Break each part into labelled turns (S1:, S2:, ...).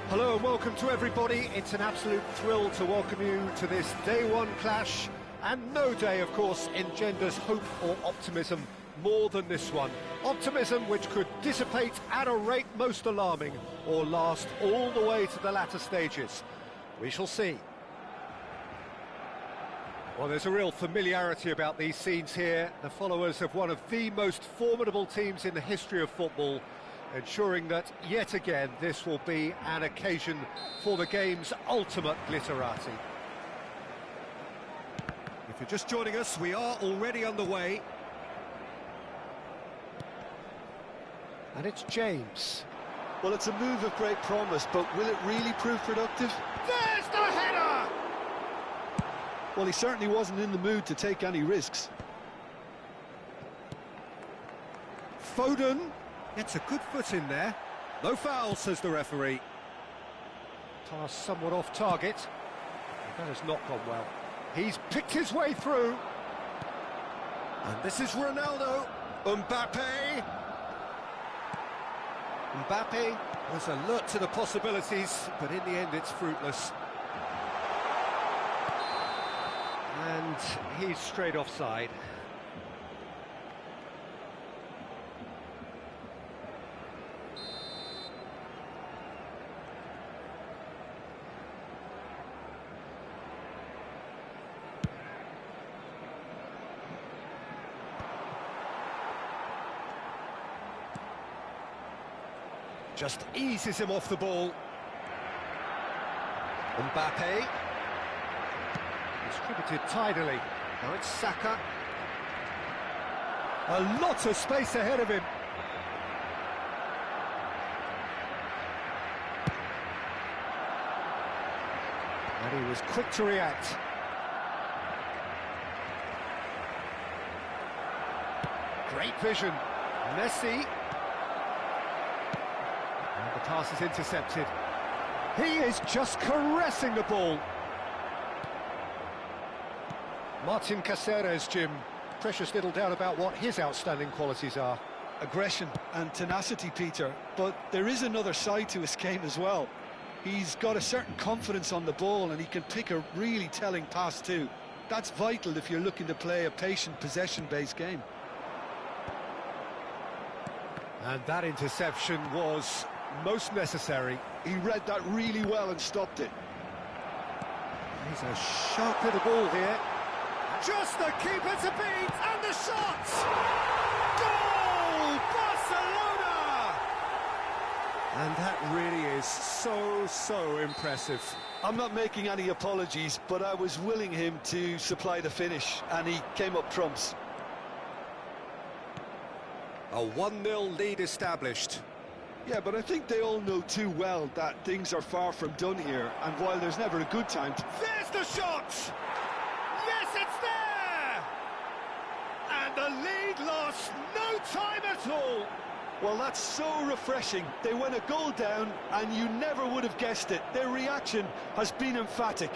S1: Hello and welcome to everybody. It's an absolute thrill to welcome you to this day one clash, and no day, of course, engenders hope or optimism more than this one. Optimism which could dissipate at a rate most alarming or last all the way to the latter stages. We shall see. Well, there's a real familiarity about these scenes here. The followers of one of the most formidable teams in the history of football, ensuring that, yet again, this will be an occasion for the game's ultimate glitterati. If you're just joining us, we are already underway. And it's James.
S2: Well, it's a move of great promise, but will it really prove productive?
S1: There's the header!
S2: Well, he certainly wasn't in the mood to take any risks.
S1: Foden gets a good foot in there. No foul, says the referee. Pass somewhat off target. That has not gone well. He's picked his way through. And this is Ronaldo. Mbappe. Mbappe was alert to the possibilities, but in the end it's fruitless. And he's straight offside. Just eases him off the ball. Mbappe. Distributed tidily. Now it's Saka. A lot of space ahead of him. And he was quick to react. Great vision. Messi. And the pass is intercepted. He is just caressing the ball. Martin Caceres, Jim. Precious little doubt about what his outstanding qualities are.
S2: Aggression and tenacity, Peter, but there is another side to his game as well. He's got a certain confidence on the ball and he can pick a really telling pass too. That's vital if you're looking to play a patient, possession-based game.
S1: And that interception was most necessary.
S2: He read that really well and stopped it.
S1: He's a sharp little ball here. Just the keeper to beat, and the shot! Goal! Barcelona! And that really is so impressive.
S2: I'm not making any apologies, but I was willing him to supply the finish, and he came up trumps.
S1: A 1-0 lead established.
S2: Yeah, but I think they all know too well that things are far from done here, and while there's never a good time to...
S1: There's the shot! Yes, it's there! And the lead lost no time at all!
S2: Well, that's so refreshing. They went a goal down, and you never would have guessed it. Their reaction has been emphatic.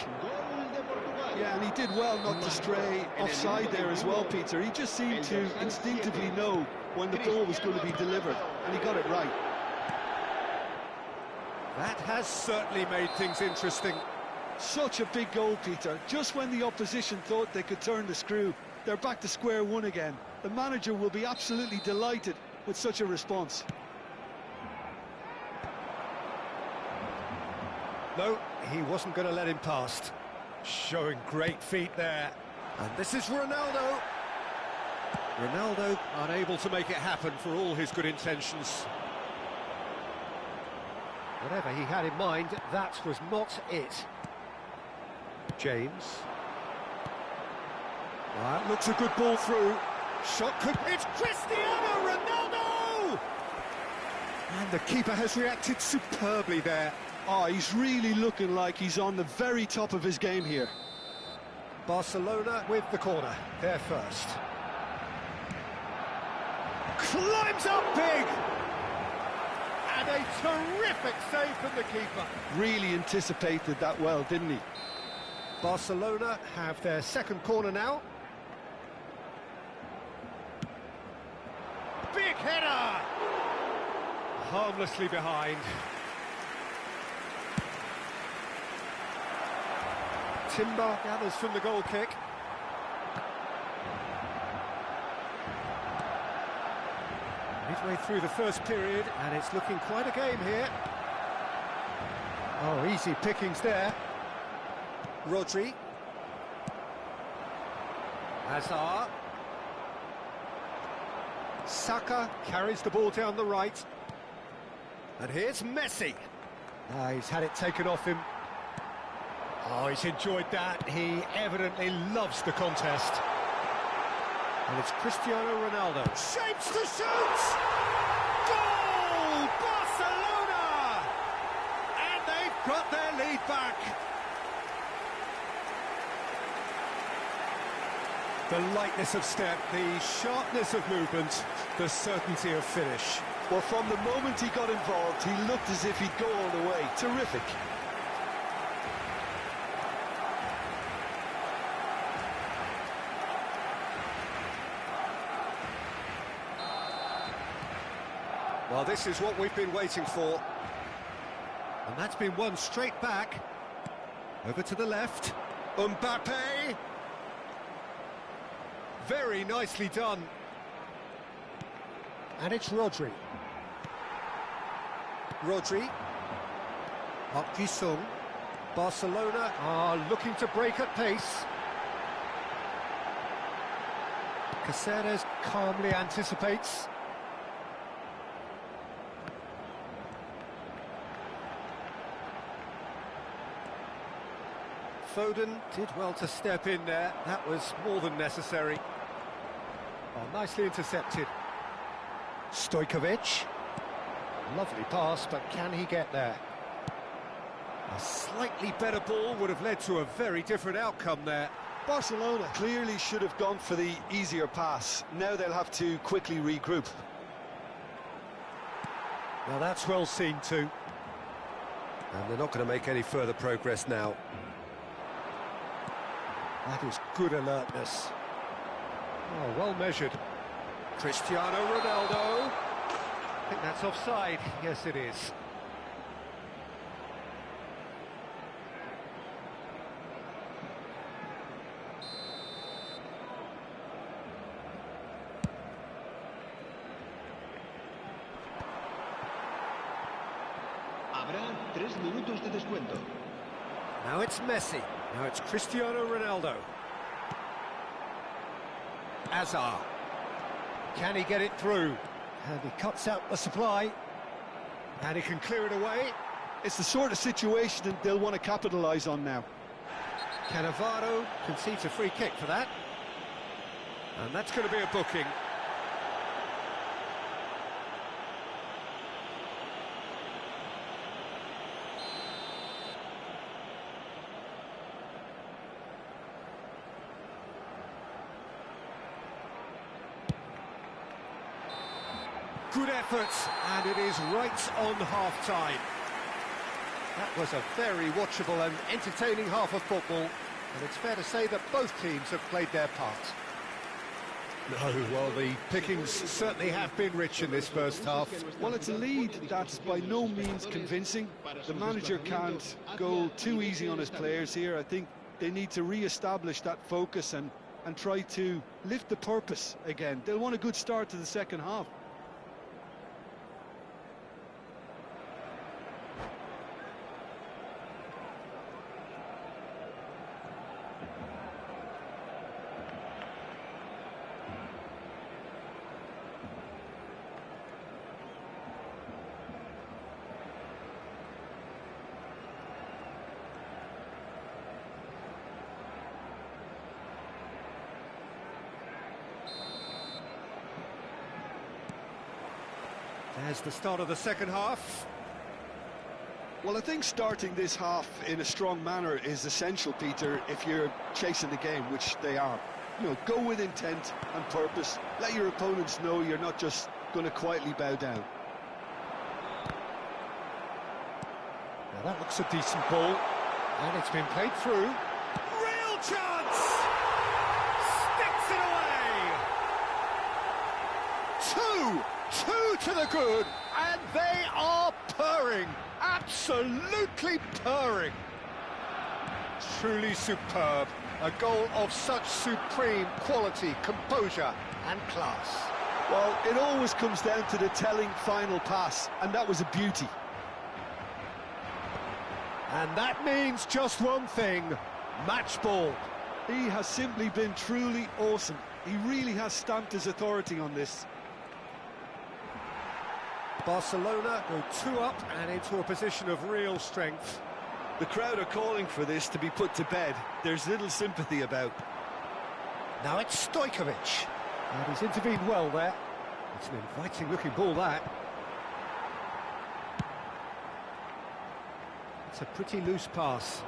S2: Yeah, and he did well not to stray offside there as well, Peter. He just seemed to instinctively know when the ball was going to be delivered, and he got it right.
S1: That has certainly made things interesting.
S2: Such a big goal, Peter. Just when the opposition thought they could turn the screw, they're back to square one again. The manager will be absolutely delighted with such a response.
S1: No, he wasn't going to let him past. Showing great feet there. And this is Ronaldo. Ronaldo unable to make it happen for all his good intentions. Whatever he had in mind, that was not it. James. That looks a good ball through. Shot could... It's Cristiano Ronaldo! And the keeper has reacted superbly there.
S2: Oh, he's really looking like he's on the very top of his game here.
S1: Barcelona with the corner. They're first. Climbs up big! And a terrific save from the keeper.
S2: Really anticipated that well, didn't he?
S1: Barcelona have their second corner now. Big header! Harmlessly behind. Timber gathers from the goal kick. Midway through the first period, and it's looking quite a game here. Oh, easy pickings there. Rodri. Hazard. Saka carries the ball down the right. And here's Messi. He's had it taken off him. Oh, he's enjoyed that. He evidently loves the contest. And it's Cristiano Ronaldo. Shapes to shoot! Goal! Barcelona! And they've got their lead back. The lightness of step, the sharpness of movement, the certainty of finish.
S2: Well, from the moment he got involved, he looked as if he'd go all the way. Terrific.
S1: Well, this is what we've been waiting for. And that's been won straight back. Over to the left. Mbappe. Very nicely done. And it's Rodri. Rodri. Park Ji-sung. Barcelona are looking to break at pace. Caceres calmly anticipates. Foden did well to step in there. That was more than necessary. Oh, nicely intercepted. Stojkovic. Lovely pass, but can he get there? A slightly better ball would have led to a very different outcome there.
S2: Barcelona clearly should have gone for the easier pass. Now they'll have to quickly regroup.
S1: Now that's well seen too. And they're not going to make any further progress now. That is good alertness. Oh, well measured. Cristiano Ronaldo. I think that's offside. Yes, it is.
S3: Habrá 3 minutos de descuento.
S1: Now it's Messi. Now it's Cristiano Ronaldo. Hazard. Can he get it through? And he cuts out the supply. And he can clear it away.
S2: It's the sort of situation that they'll want to capitalise on now.
S1: Cannavaro concedes a free kick for that. And that's going to be a booking. Good effort, and it is right on half-time. That was a very watchable and entertaining half of football, and it's fair to say that both teams have played their part. No, well, the pickings certainly have been rich in this first half.
S2: Well, it's a lead that's by no means convincing. The manager can't go too easy on his players here. I think they need to re-establish that focus and try to lift the purpose again. They'll want a good start to the second half.
S1: There's the start of the second half.
S2: Well, I think starting this half in a strong manner is essential, Peter, if you're chasing the game, which they are. You know, go with intent and purpose. Let your opponents know you're not just going to quietly bow down.
S1: Now that looks a decent ball, and it's been played through. Real chance! Sticks it away! Two to the good, and they are purring, absolutely purring. truly superb. A goal of such supreme quality, composure and class.
S2: Well, it always comes down to the telling final pass, and that was a beauty.
S1: And that means just one thing, match ball.
S2: He has simply been truly awesome. He really has stamped his authority on this.
S1: Barcelona go 2 up and into a position of real strength.
S2: The crowd are calling for this to be put to bed. There's little sympathy about.
S1: Now it's Stojkovic. And he's intervened well there. It's an inviting-looking ball, that. It's a pretty loose pass.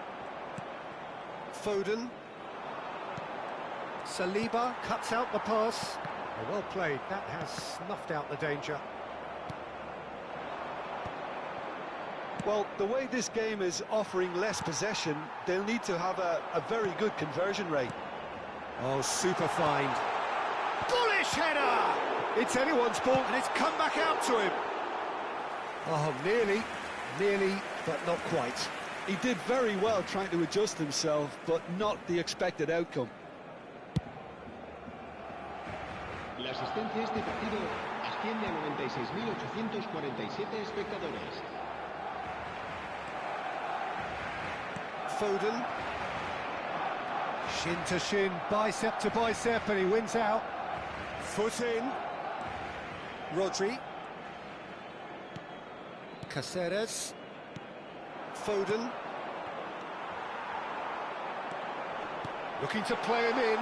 S1: Foden. Saliba cuts out the pass. Oh, well played. That has snuffed out the danger.
S2: Well, the way this game is offering less possession, they'll need to have a very good conversion rate.
S1: Oh, super find. Bullish header! It's anyone's ball, and it's come back out to him. Oh, nearly, but not quite.
S2: He did very well trying to adjust himself, but not the expected outcome.
S3: La asistencia a este partido asciende a 96.847 espectadores.
S1: Foden. Shin to shin, bicep to bicep, and he wins out. Foot in. Rodri. Caceres. Foden. Looking to play him in.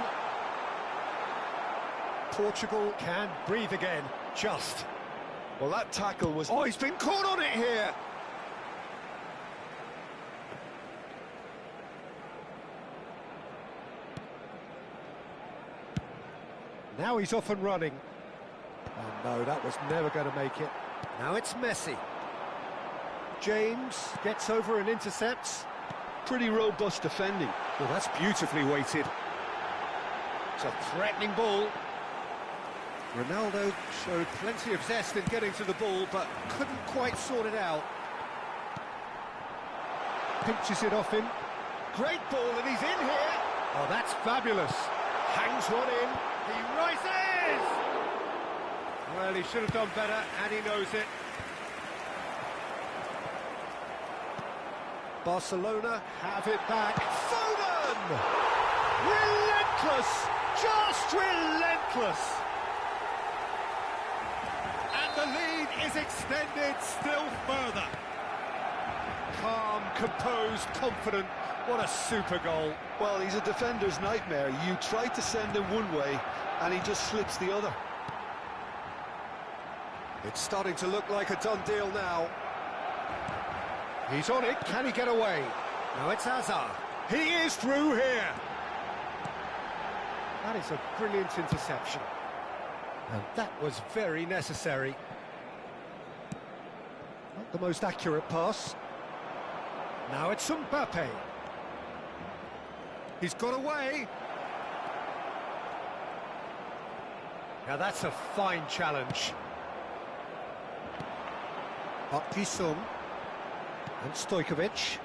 S1: Portugal can breathe again, just.
S2: Well, that tackle was...
S1: Oh, he's been caught on it here! Now he's off and running. Oh no, that was never going to make it. Now it's Messi. James gets over and intercepts.
S2: Pretty robust defending.
S1: Well, that's beautifully weighted. It's a threatening ball. Ronaldo showed plenty of zest in getting to the ball, but couldn't quite sort it out. Pinches it off him. Great ball, and he's in here. Oh, that's fabulous. Hangs one in. He rises! Well, he should have done better, and he knows it. Barcelona have it back. Foden! Relentless! Just relentless! And the lead is extended still further. Calm, composed, confident. What a super goal.
S2: Well, he's a defender's nightmare. You try to send him one way, and he just slips the other.
S1: It's starting to look like a done deal now. He's on it. Can he get away? Now it's Hazard. He is through here. That is a brilliant interception. And that was very necessary. Not the most accurate pass. Now it's Mbappe. He's got away. Now that's a fine challenge. Up Pisum. And Stojkovic.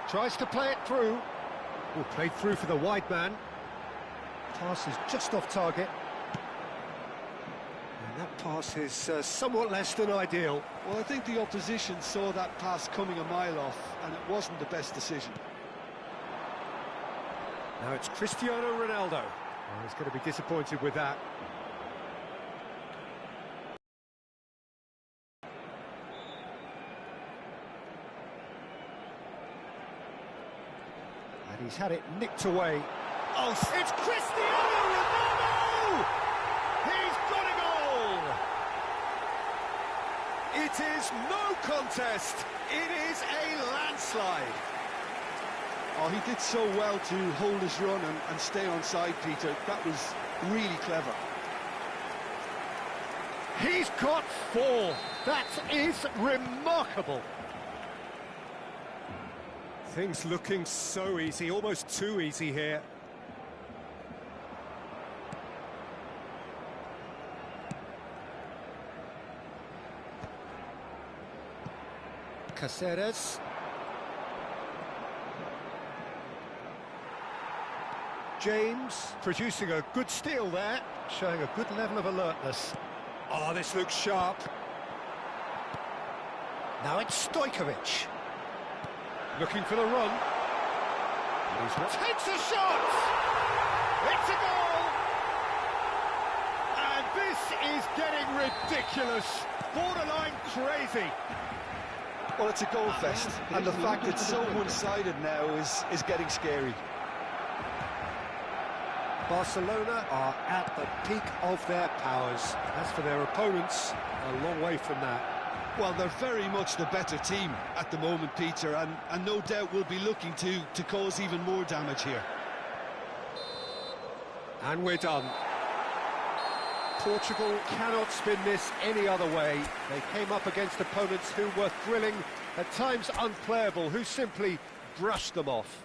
S1: Tries to play it through. Oh, played through for the wide man. Pass is just off target. And that pass is somewhat less than ideal.
S2: Well, I think the opposition saw that pass coming a mile off, and it wasn't the best decision.
S1: Now it's Cristiano Ronaldo. Oh, he's going to be disappointed with that. And he's had it nicked away. Oh, it's Cristiano Ronaldo! He's got a goal! It is no contest. It is a landslide.
S2: Oh, he did so well to hold his run and stay on side, Peter. That was really clever.
S1: He's got 4. That is remarkable. Things looking so easy, almost too easy here. Caceres. James producing a good steal there, showing a good level of alertness. Oh, this looks sharp. Now it's Stojkovic. Looking for the run. And he's takes a shot! It's a goal! And this is getting ridiculous. Borderline crazy.
S2: Well, it's a goal fest, and the fact it's so one-sided now is getting scary.
S1: Barcelona are at the peak of their powers. As for their opponents, a long way from that.
S2: Well, they're very much the better team at the moment, Peter, and no doubt will be looking to cause even more damage here.
S1: And we're done. Portugal cannot spin this any other way. They came up against opponents who were thrilling, at times unplayable, who simply brushed them off.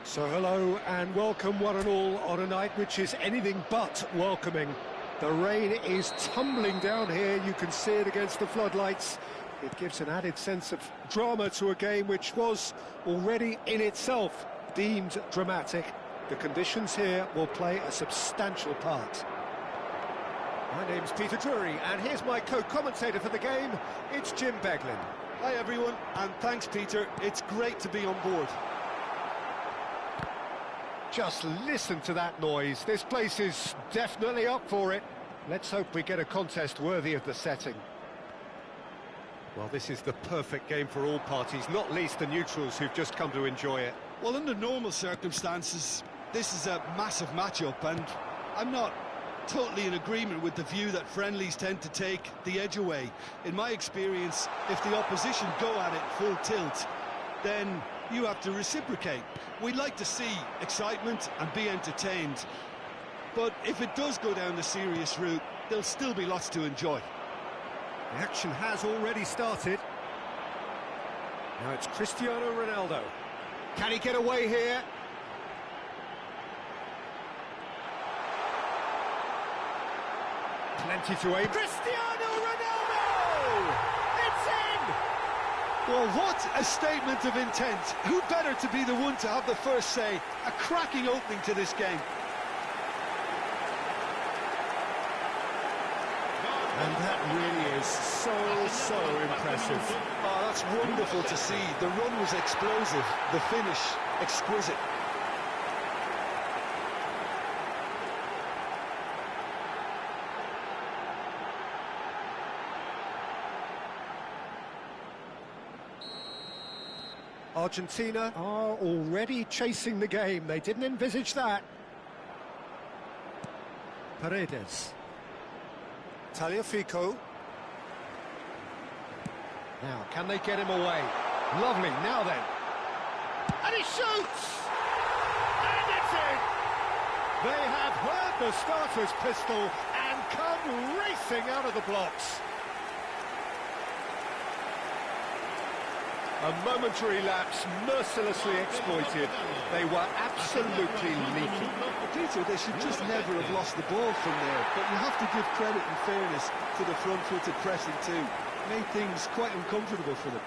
S1: So hello and welcome one and all on a night which is anything but welcoming. The rain is tumbling down here, you can see it against the floodlights. It gives an added sense of drama to a game which was already in itself deemed dramatic. The conditions here will play a substantial part. My name's Peter Drury and here's my co-commentator for the game, it's Jim Beglin.
S2: Hi everyone, and thanks Peter, it's great to be on board.
S1: Just listen to that noise. This place is definitely up for it. Let's hope we get a contest worthy of the setting. Well, this is the perfect game for all parties, not least the neutrals who've just come to enjoy it.
S2: Well, under normal circumstances, this is a massive matchup, and I'm not totally in agreement with the view that friendlies tend to take the edge away. In my experience, if the opposition go at it full tilt, then you have to reciprocate. We'd like to see excitement and be entertained, but if it does go down the serious route, there'll still be lots to enjoy.
S1: The action has already started. Now it's Cristiano Ronaldo. Can he get away here? Plenty to aim. Cristiano Ronaldo! It's in!
S2: Well, what a statement of intent. Who better to be the one to have the first say? A cracking opening to this game.
S1: And that really is so impressive.
S2: Oh, that's wonderful to see. The run was explosive, the finish exquisite.
S1: Argentina are already chasing the game. They didn't envisage that. Paredes. Tagliafico. Now, can they get him away? Lovely, now then. And he shoots! They have heard the starter's pistol and come racing out of the blocks. A momentary lapse mercilessly exploited. They were absolutely leaking.
S2: Peter, they should just never have lost the ball from there, but you have to give credit and fairness to the front-footed pressing too. Made things quite uncomfortable for them.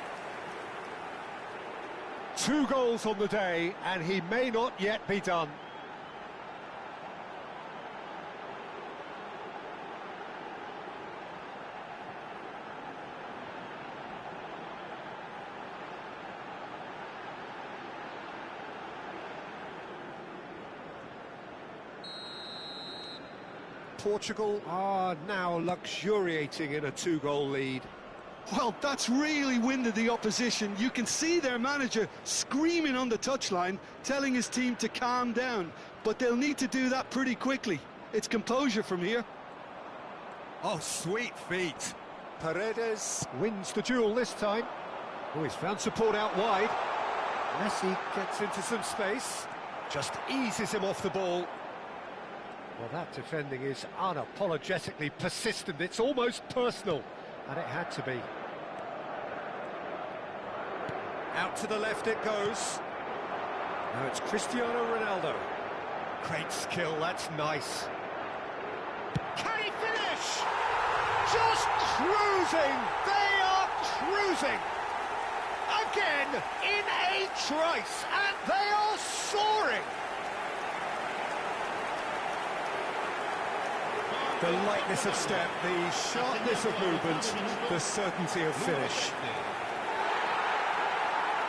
S1: 2 goals on the day, and he may not yet be done. Portugal are now luxuriating in a 2-goal lead.
S2: Well, that's really winded the opposition. You can see their manager screaming on the touchline, telling his team to calm down. But they'll need to do that pretty quickly. It's composure from here.
S1: Oh, sweet feet. Paredes wins the duel this time. Oh, he's found support out wide. Messi gets into some space. Just eases him off the ball. Well, that defending is unapologetically persistent. It's almost personal, and it had to be. Out to the left it goes. Now it's Cristiano Ronaldo. Great skill, that's nice. Can he finish? Just cruising! They are cruising! Again, in a trice, and they are soaring! The lightness of step, the sharpness of movement, the certainty of finish.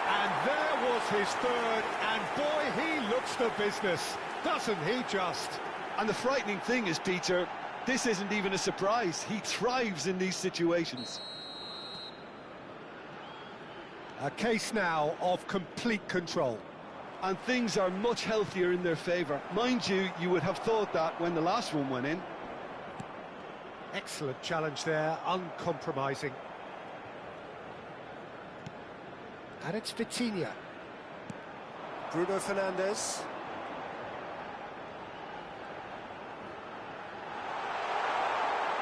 S1: And there was his third, and boy, he looks the business, doesn't he just?
S2: And the frightening thing is, Peter, this isn't even a surprise. He thrives in these situations.
S1: A case now of complete control.
S2: And things are much healthier in their favour. Mind you, you would have thought that when the last one went in.
S1: Excellent challenge there, uncompromising. And it's Vitinha. Bruno Fernandes.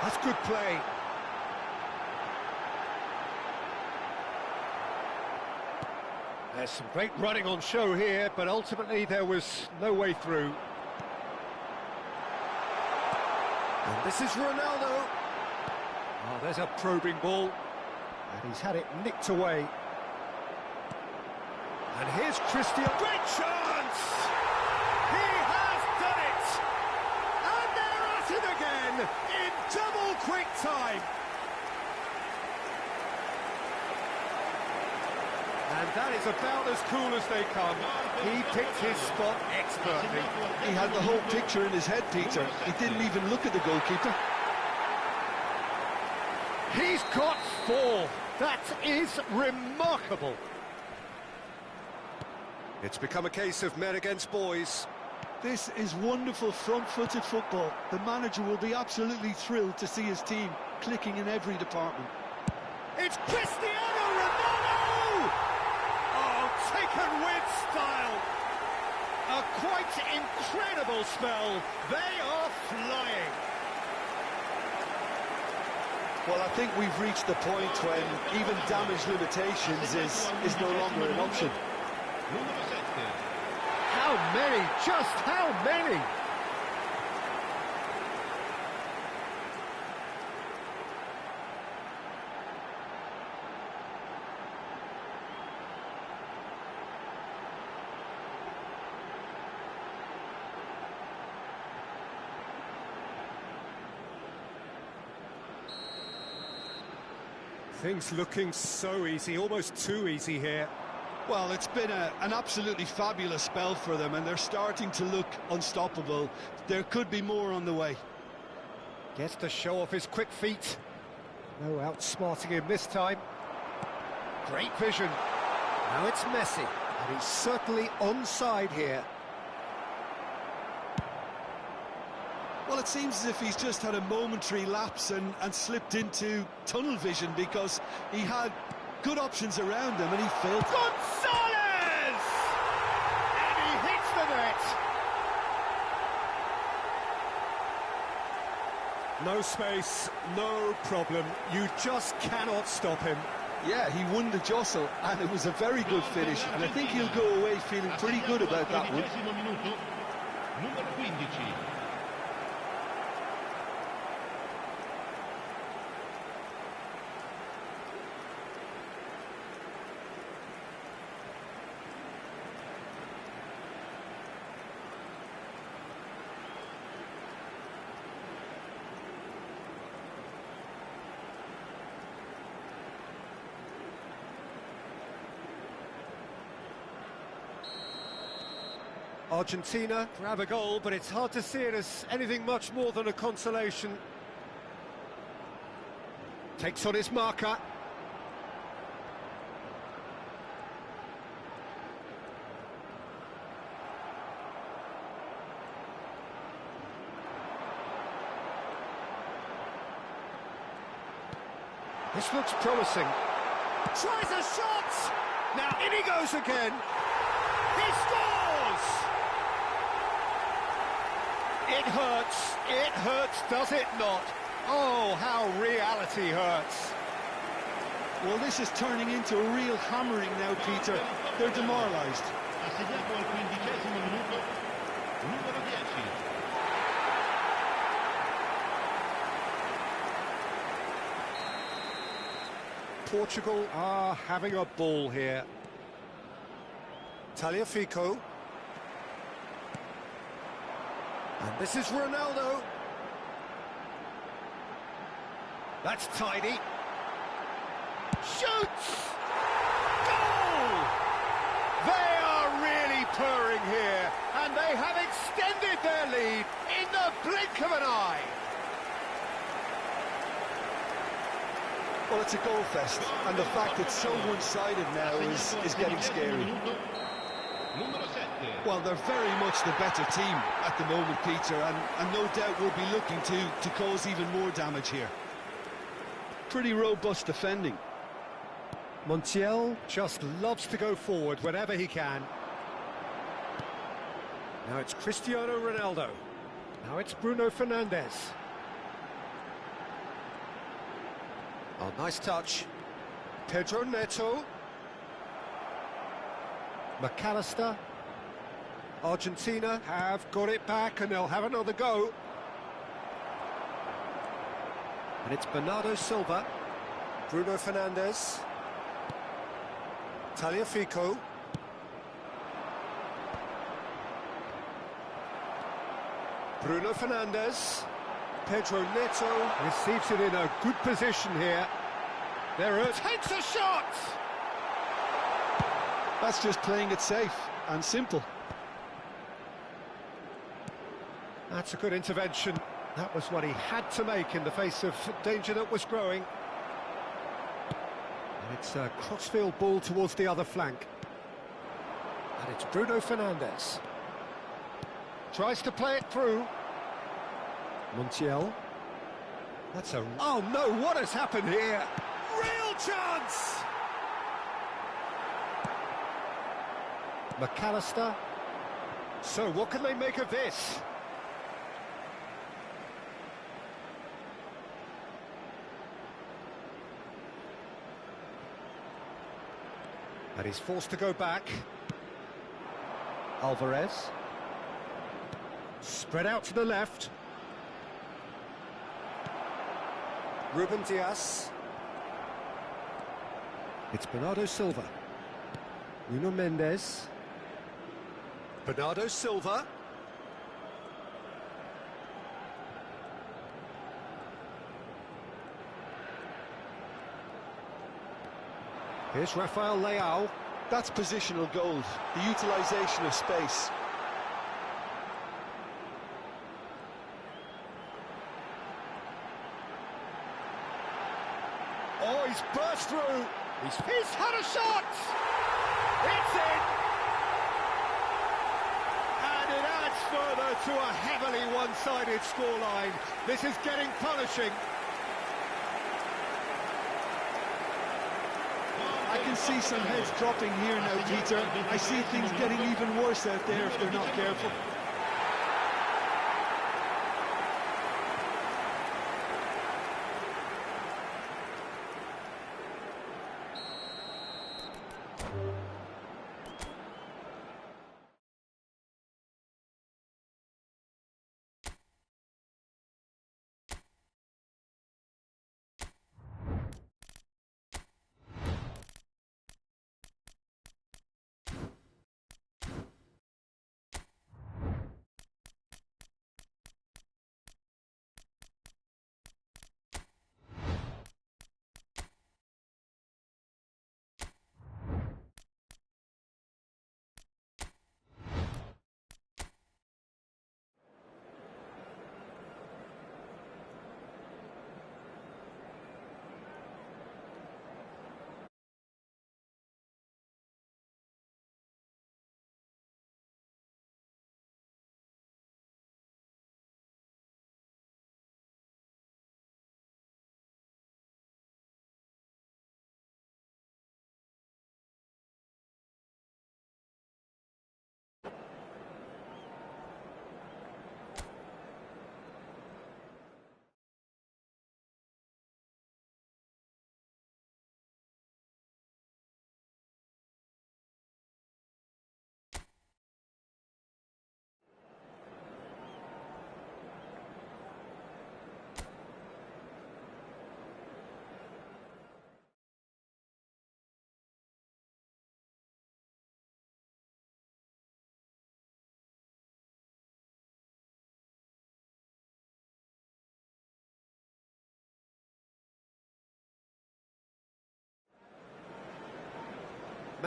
S1: That's good play. There's some great running on show here, but ultimately there was no way through. And this is Ronaldo. Oh, there's a probing ball. And he's had it nicked away. And here's Cristiano. Great chance! He has done it! And they're at it again in double quick time. And that is about as cool as they come. He picked his spot expertly.
S2: He had the whole picture in his head, Peter. He didn't even look at the goalkeeper.
S1: He's got 4. That is remarkable. It's become a case of men against boys.
S2: This is wonderful front-footed football. The manager will be absolutely thrilled to see his team clicking in every department.
S1: It's Cristiano Ronaldo! Oh, taken with style. A quite incredible spell. They are flying.
S2: Well, I think we've reached the point when even damage limitations is no longer an option.
S1: How many? Just how many? Things looking so easy, almost too easy here.
S2: Well, it's been an absolutely fabulous spell for them, and they're starting to look unstoppable. There could be more on the way.
S1: Gets to show off his quick feet. No outsmarting him this time. Great vision. Now it's Messi, and he's certainly onside here.
S2: Well, it seems as if he's just had a momentary lapse and slipped into tunnel vision, because he had good options around him and he failed.
S1: Gonzalez! And he hits the net. No space, no problem. You just cannot stop him.
S2: Yeah, he won the jostle, and it was a very good finish, and I think he'll go away feeling pretty good about that one.
S3: Numero 15.
S1: Argentina grab a goal, but it's hard to see it as anything much more than a consolation. Takes on his marker. This looks promising. Tries a shot! Now in he goes again. He scores! It hurts, does it not? Oh, how reality hurts.
S2: Well, this is turning into a real hammering now, Peter. They're demoralised.
S3: Ha segnato al 15° minuto, numero 10.
S1: Portugal are having a ball here. Tagliafico. And this is Ronaldo. That's tidy. Shoots! Goal! They are really purring here, and they have extended their lead in the blink of an eye.
S2: Well, it's a goal fest, and the fact it's so one-sided now is getting scary. Well, they're very much the better team at the moment, Peter, and no doubt will be looking to cause even more damage here. Pretty robust defending.
S1: Montiel just loves to go forward whenever he can. Now it's Cristiano Ronaldo. Now it's Bruno Fernandes. Oh, nice touch. Pedro Neto. McAllister. Argentina have got it back and they'll have another go. And it's Bernardo Silva. Bruno Fernandes. Tagliafico. Bruno Fernandes. Pedro Neto receives it in a good position here. There it takes a shot!
S2: That's just playing it safe and simple.
S1: That's a good intervention. That was what he had to make in the face of danger that was growing. And it's a crossfield ball towards the other flank. And it's Bruno Fernandes. Tries to play it through. Montiel. That's a... Oh no, what has happened here? Real chance! McAllister. So what can they make of this? And he's forced to go back. Alvarez. Spread out to the left. Ruben Dias. It's Bernardo Silva. Nuno Mendes. Bernardo Silva. Here's Rafael Leao.
S2: That's positional gold, the utilisation of space.
S1: Oh, he's burst through. He's had a shot. It's in. And it adds further to a heavily one-sided scoreline. This is getting punishing.
S2: I can see some heads dropping here now, Peter. I see things getting even worse out there if they're not careful.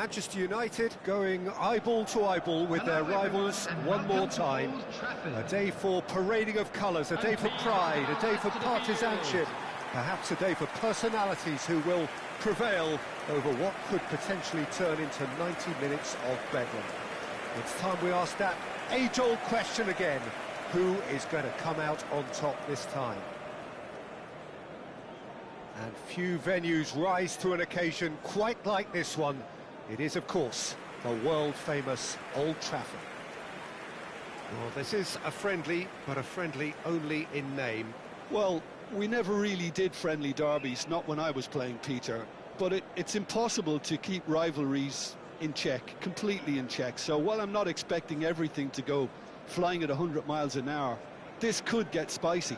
S1: Manchester United going eyeball to eyeball with their rivals one more time. A day for parading of colours, a day for pride, a day for partisanship, perhaps a day for personalities who will prevail over what could potentially turn into 90 minutes of bedlam. It's time we ask that age-old question again: who is going to come out on top this time? And few venues rise to an occasion quite like this one. It is, of course, the world-famous Old Trafford. Well, this is a friendly, but a friendly only in name.
S2: Well, we never really did friendly derbies, not when I was playing, Peter. But it's impossible to keep rivalries in check, completely in check. So while I'm not expecting everything to go flying at 100 miles an hour, this could get spicy.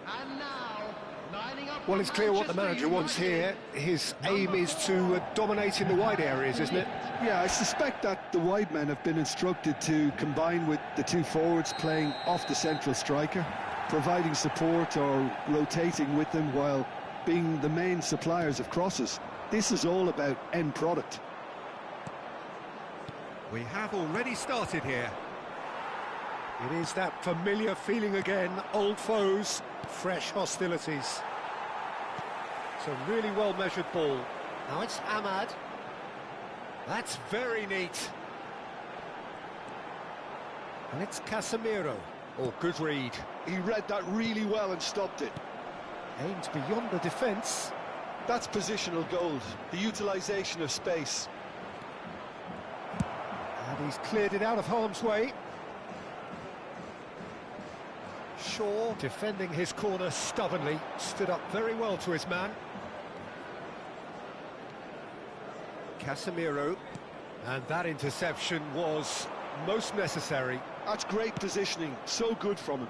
S3: And now, lining up.
S1: Well, it's clear what the manager wants here. His aim is to dominate in the wide areas, isn't it?
S2: Yeah, I suspect that the wide men have been instructed to combine with the two forwards playing off the central striker, providing support or rotating with them while being the main suppliers of crosses. This is all about end product.
S1: We have already started here. It is that familiar feeling again, old foes, fresh hostilities. It's a really well-measured ball. Now it's Ahmad. That's very neat. And it's Casemiro. Oh, good read.
S2: He read that really well and stopped it.
S1: Aimed beyond the defence.
S2: That's positional gold, the utilisation of space.
S1: And he's cleared it out of harm's way. Shaw, defending his corner stubbornly, stood up very well to his man. Casemiro, and that interception was most necessary.
S2: That's great positioning, so good from him.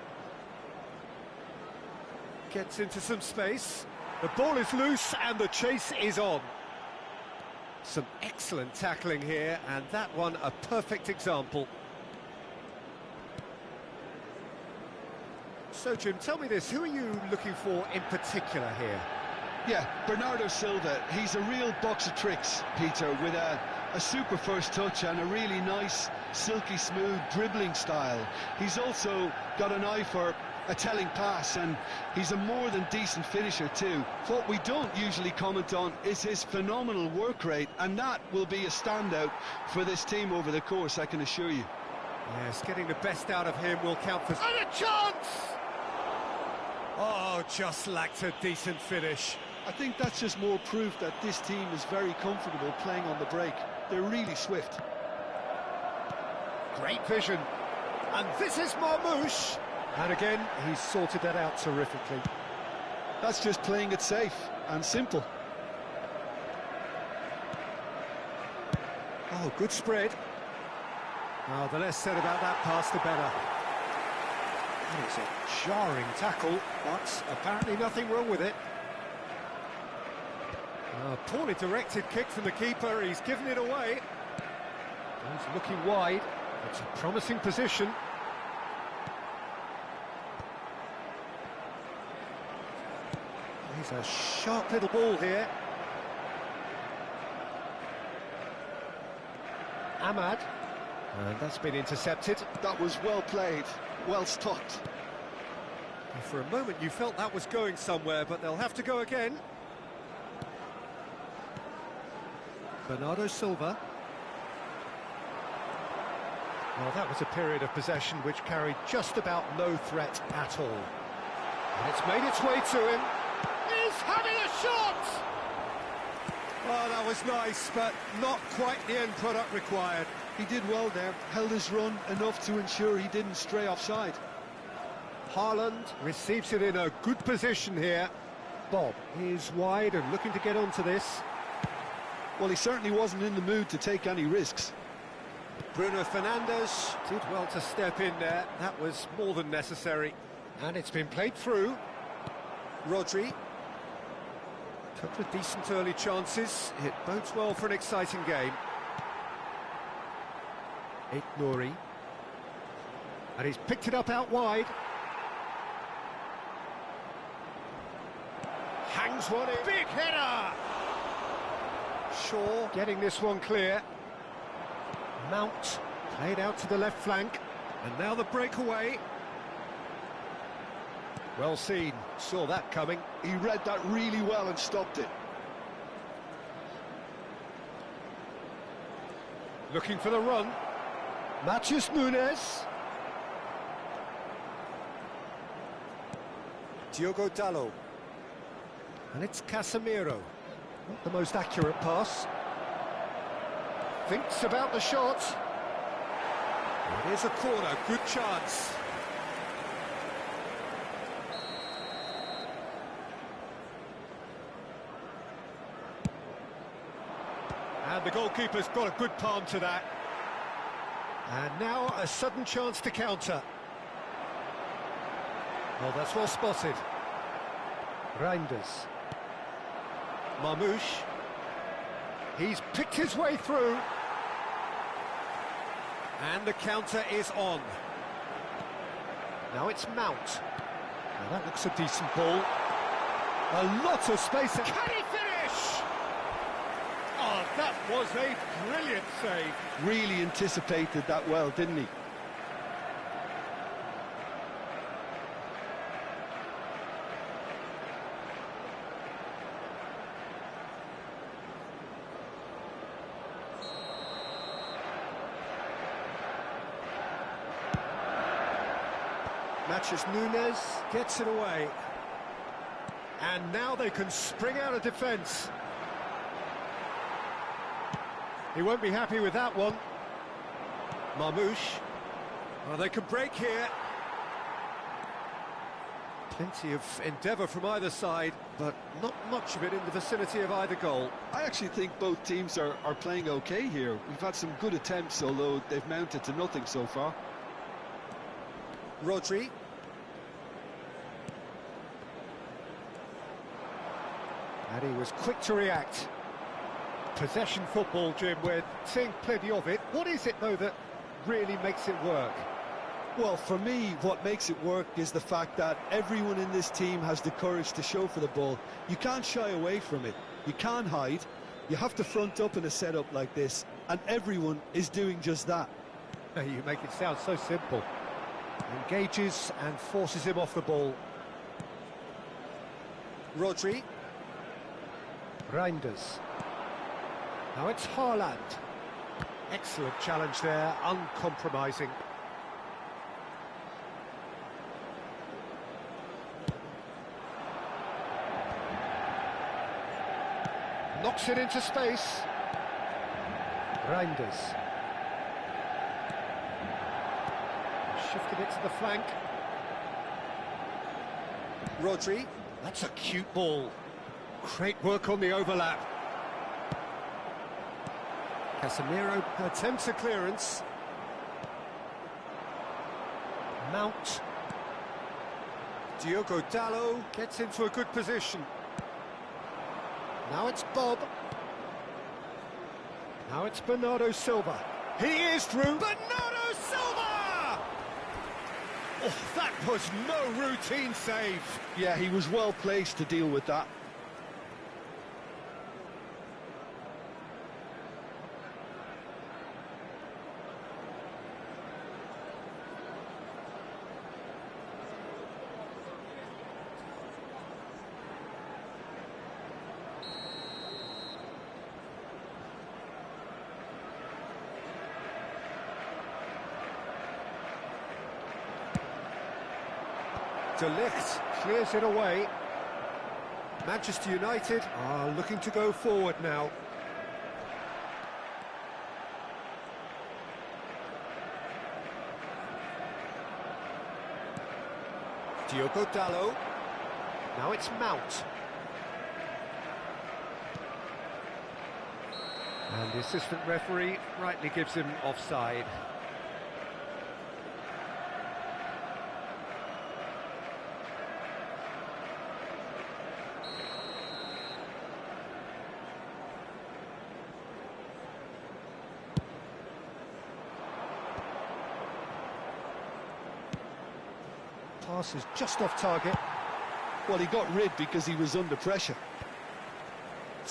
S1: Gets into some space. The ball is loose and the chase is on. Some excellent tackling here, and that one a perfect example. So, Jim, tell me this, who are you looking for in particular here?
S2: Yeah, Bernardo Silva, he's a real box of tricks, Peter, with a super first touch and a really nice, silky smooth dribbling style. He's also got an eye for a telling pass, and he's a more than decent finisher too. What we don't usually comment on is his phenomenal work rate, and that will be a standout for this team over the course, I can assure you.
S1: Yes, getting the best out of him will count for... And a chance! Oh, just lacked a decent finish.
S2: I think that's just more proof that this team is very comfortable playing on the break. They're really swift.
S1: Great vision. And this is Marmoush. And again, he's sorted that out terrifically.
S2: That's just playing it safe and simple.
S1: Oh, good spread. Oh, the less said about that pass, the better. And it's a jarring tackle, but apparently nothing wrong with it. Poorly directed kick from the keeper, he's given it away. He's looking wide, it's a promising position. He's a sharp little ball here. Ahmad, and that's been intercepted.
S2: That was well played, well stopped.
S1: For a moment you felt that was going somewhere, but they'll have to go again. Bernardo Silva. Well, that was a period of possession which carried just about no threat at all. And it's made its way to him. He's having a shot! Oh, that was nice, but not quite the end product required.
S2: He did well there, held his run enough to ensure he didn't stray offside.
S1: Haaland receives it in a good position here. Bob is wide and looking to get onto this.
S2: Well, he certainly wasn't in the mood to take any risks.
S1: Bruno Fernandes did well to step in there. That was more than necessary. And it's been played through. Rodri. A couple of decent early chances. It bodes well for an exciting game. Nouri. And he's picked it up out wide. Hangs Bangs one in. Big header! Shaw getting this one clear. Mount played out to the left flank. And now the breakaway. Well seen, saw that coming.
S2: He read that really well and stopped it.
S1: Looking for the run. Matheus Nunes. Diogo Dalot. And it's Casemiro. Not the most accurate pass. Thinks about the shot. It is a corner, good chance. And the goalkeeper's got a good palm to that. And now a sudden chance to counter. Well, that's well spotted. Reinders. Marmoush. He's picked his way through. And the counter is on. Now it's Mount. Now that looks a decent ball. A lot of space. Can he finish? Oh, that was a brilliant save.
S2: Really anticipated that well, didn't he?
S1: Matheus Nunes gets it away. And now they can spring out of defence. He won't be happy with that one. Marmoush. Oh, they can break here. Plenty of endeavour from either side, but not much of it in the vicinity of either goal.
S2: I actually think both teams are playing okay here. We've had some good attempts, although they've mounted to nothing so far.
S1: Rodri. And he was quick to react. Possession football, Jim, we're seeing plenty of it. What is it, though, that really makes it work?
S2: Well, for me, what makes it work is the fact that everyone in this team has the courage to show for the ball. You can't shy away from it. You can't hide. You have to front up in a setup like this, and everyone is doing just that.
S1: You make it sound so simple. Engages and forces him off the ball. Rodri. Reinders. Now it's Haaland. Excellent challenge there, uncompromising. Knocks it into space. Reinders. Shifted it to the flank. Rodri. That's a cute ball. Great work on the overlap. Casemiro attempts a clearance. Mount. Diogo Dalot gets into a good position. Now it's Bob. Now it's Bernardo Silva. He is through. Bernardo Silva! Oh, that was no routine save.
S2: Yeah, he was well placed to deal with that.
S1: De Ligt clears it away. Manchester United are looking to go forward now. Diogo Dalot. Now it's Mount. And the assistant referee rightly gives him offside. Pass is just off target.
S2: Well, he got rid because he was under pressure.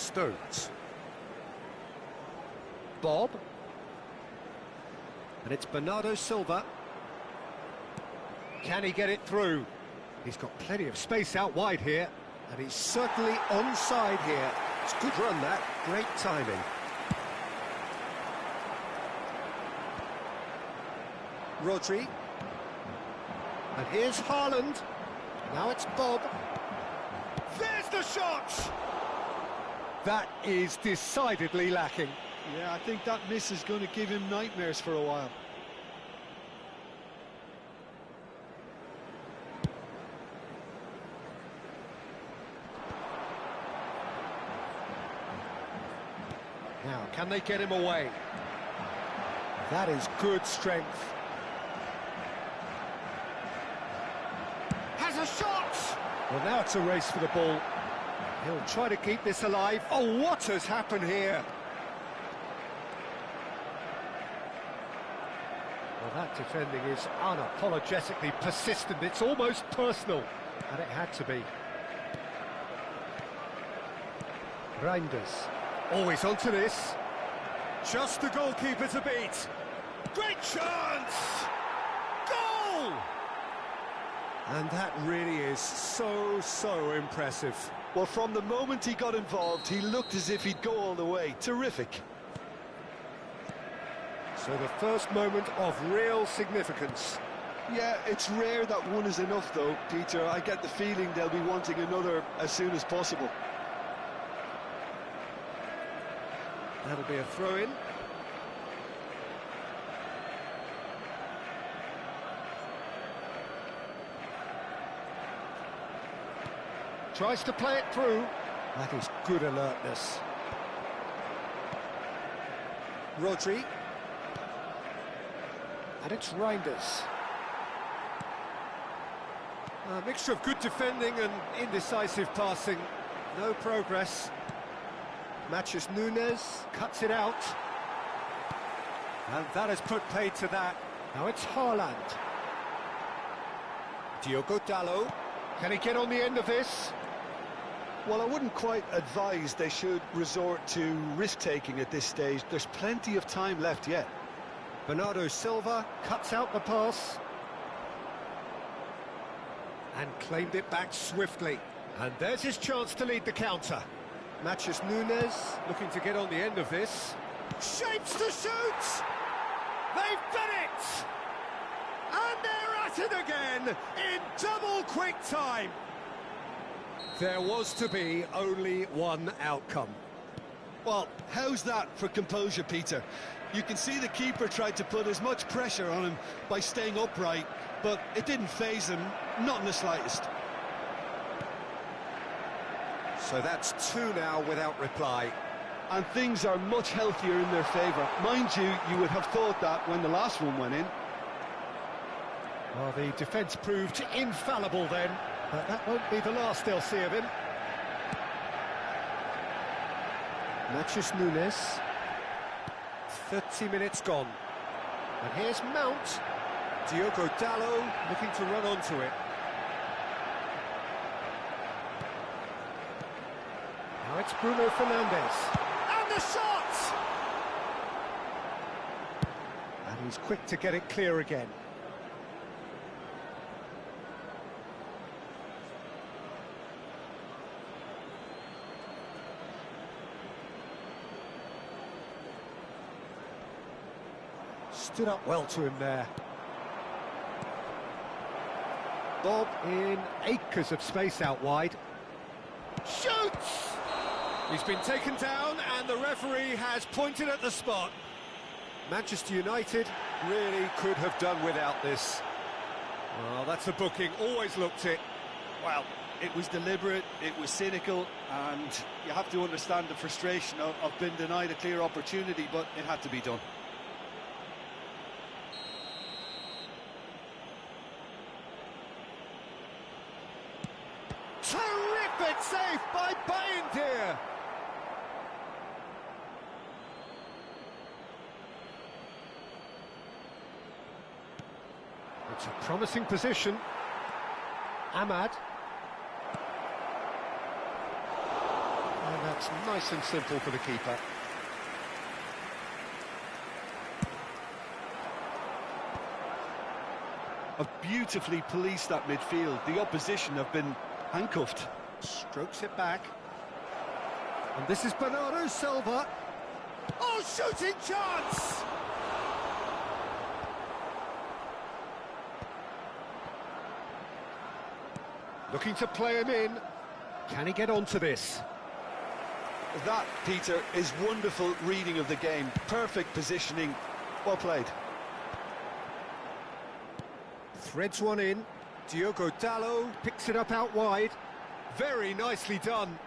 S1: Stones. Bob. And it's Bernardo Silva. Can he get it through? He's got plenty of space out wide here, and he's certainly onside here. It's a good run, that. Great timing. Rodri. And here's Haaland. Now it's Bob. There's the shot! That is decidedly lacking.
S2: Yeah, I think that miss is going to give him nightmares for a while.
S1: Now, can they get him away? That is good strength. Has a shot! Well, now it's a race for the ball. He'll try to keep this alive. Oh, what has happened here? Well, that defending is unapologetically persistent. It's almost personal, and it had to be. Reinders. Always onto this. Just the goalkeeper to beat. Great chance! Goal! And that really is so impressive.
S2: Well, from the moment he got involved, he looked as if he'd go all the way. Terrific.
S1: So the first moment of real significance.
S2: Yeah, it's rare that one is enough, though, Peter. I get the feeling they'll be wanting another as soon as possible.
S1: That'll be a throw-in. Tries to play it through. That is good alertness. Rodri. And it's Reinders. A mixture of good defending and indecisive passing. No progress. Matches Nunes, cuts it out. And that has put paid to that. Now it's Haaland. Diogo Dalot. Can he get on the end of this?
S2: Well, I wouldn't quite advise they should resort to risk-taking at this stage. There's plenty of time left yet.
S1: Bernardo Silva cuts out the pass. And claimed it back swiftly. And there's his chance to lead the counter. Matches Nunes, looking to get on the end of this. Shapes to shoot! They've done it! And they're at it again, in double quick time! There was to be only one outcome.
S2: Well, how's that for composure, Peter? You can see the keeper tried to put as much pressure on him by staying upright, but it didn't faze him, not in the slightest.
S1: So that's two now without reply.
S2: And things are much healthier in their favour. Mind you, you would have thought that when the last one went in.
S1: Well, the defence proved infallible then, but that won't be the last they'll see of him. Matches Nunes. 30 minutes gone. And here's Mount. Diogo Dalot looking to run onto it. Now it's Bruno Fernandes. And the shot! And he's quick to get it clear again. Stood up well to him there. Bob in acres of space out wide. Shoots! He's been taken down and the referee has pointed at the spot. Manchester United really could have done without this. Well, that's a booking, always looked it.
S2: Well, it was deliberate, it was cynical, and you have to understand the frustration of being denied a clear opportunity, but it had to be done.
S1: Terrific save by Bayindir! It's a promising position. Ahmad. And that's nice and simple for the keeper.
S2: Have beautifully policed that midfield. The opposition have been handcuffed.
S1: Strokes it back. And this is Bernardo Silva. Oh, shooting chance! Looking to play him in. Can he get onto this?
S2: That, Peter, is wonderful reading of the game. Perfect positioning. Well played.
S1: Threads one in. Diogo Dalot picks it up out wide. Very nicely done.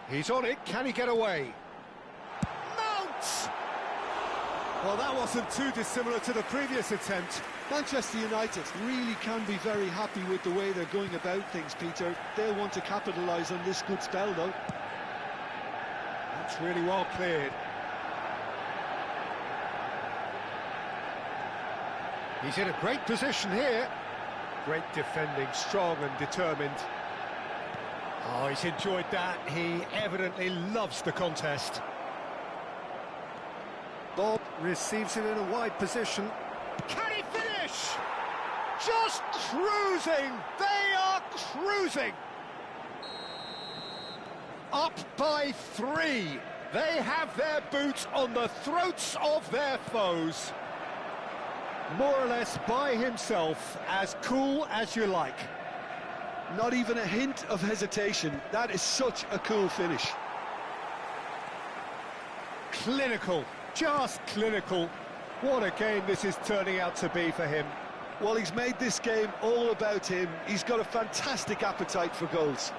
S1: He's on it. Can he get away? Mount! Well, that wasn't too dissimilar to the previous attempt.
S2: Manchester United really can be very happy with the way they're going about things, Peter. They'll want to capitalise on this good spell, though.
S1: That's really well cleared. He's in a great position here. Great defending, strong and determined. Oh, he's enjoyed that. He evidently loves the contest. Bob receives it in a wide position. Can he finish? Just cruising! They are cruising! Up by 3. They have their boots on the throats of their foes. More or less by himself, as cool as you like.
S2: Not even a hint of hesitation. That is such a cool finish.
S1: Clinical, just clinical. What a game this is turning out to be for him.
S2: Well, he's made this game all about him. He's got a fantastic appetite for goals.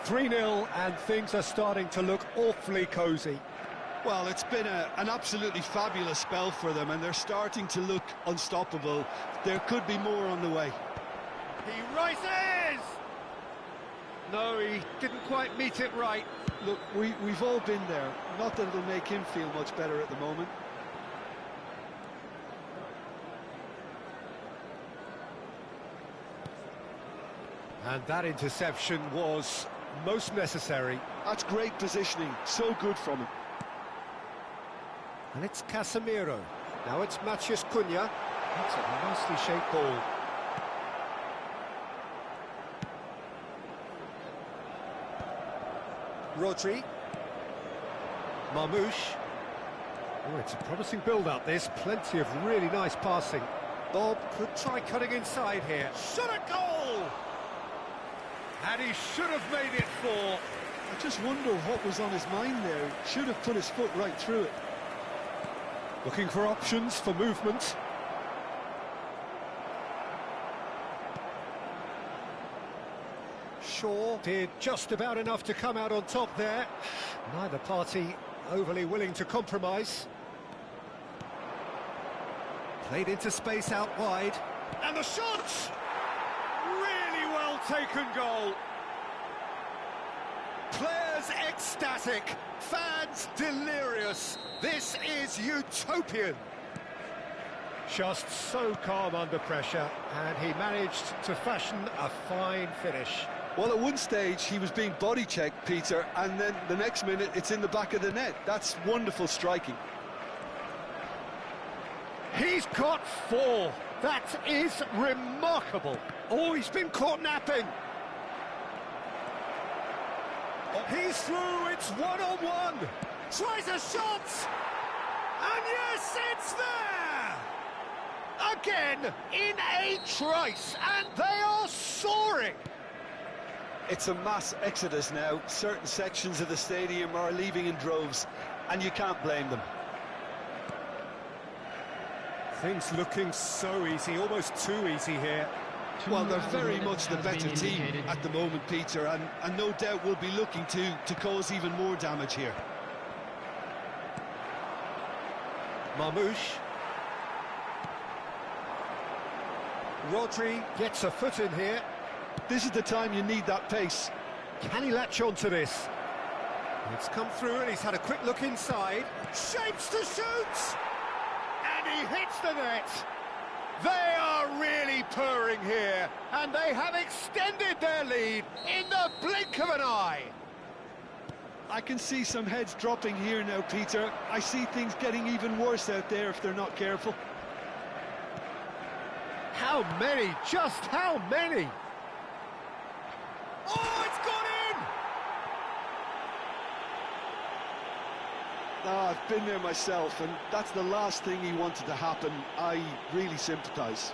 S1: 3-0 and things are starting to look awfully cosy.
S2: Well, it's been an absolutely fabulous spell for them, and they're starting to look unstoppable. There could be more on the way.
S1: He rises! No, he didn't quite meet it right.
S2: Look, we've all been there. Not that it'll make him feel much better at the moment.
S1: And that interception was most necessary.
S2: That's great positioning. So good from him.
S1: And it's Casemiro. Now it's Matheus Cunha. That's a nicely shaped ball. Rodri. Marmoush. Oh, it's a promising build-up, this. Plenty of really nice passing. Bob could try cutting inside here. Shot a goal! And he should have made it 4.
S2: I just wonder what was on his mind there. Should have put his foot right through it.
S1: Looking for options for movement. Shaw did just about enough to come out on top there. Neither party overly willing to compromise. Played into space out wide. And the shot! Really well taken goal. Players ecstatic, fans delirious. This is utopian. Just so calm under pressure, and he managed to fashion a fine finish.
S2: Well, at one stage he was being body checked, Peter, and then the next minute it's in the back of the net. That's wonderful striking.
S1: He's got 4. That is remarkable. Oh, he's been caught napping. He's through, it's 1-on-1. Tries a shot. And yes, it's there. Again, in a trice, and they are soaring.
S2: It's a mass exodus now. Certain sections of the stadium are leaving in droves, and you can't blame them.
S1: Things looking so easy, almost too easy here.
S2: Well, they're very much the better team at the moment, Peter, and no doubt will be looking to cause even more damage here.
S1: Marmoush. Rodri gets a foot in here.
S2: This is the time you need that pace.
S1: Can he latch on to this? It's come through and he's had a quick look inside. Shapes to shoot! And he hits the net. They are really purring here, and they have extended their lead in the blink of an eye.
S2: I can see some heads dropping here now, Peter. I see things getting even worse out there if they're not careful.
S1: How many? Just how many? Oh, it's gone in!
S2: I've been there myself, and that's the last thing he wanted to happen. I really sympathise.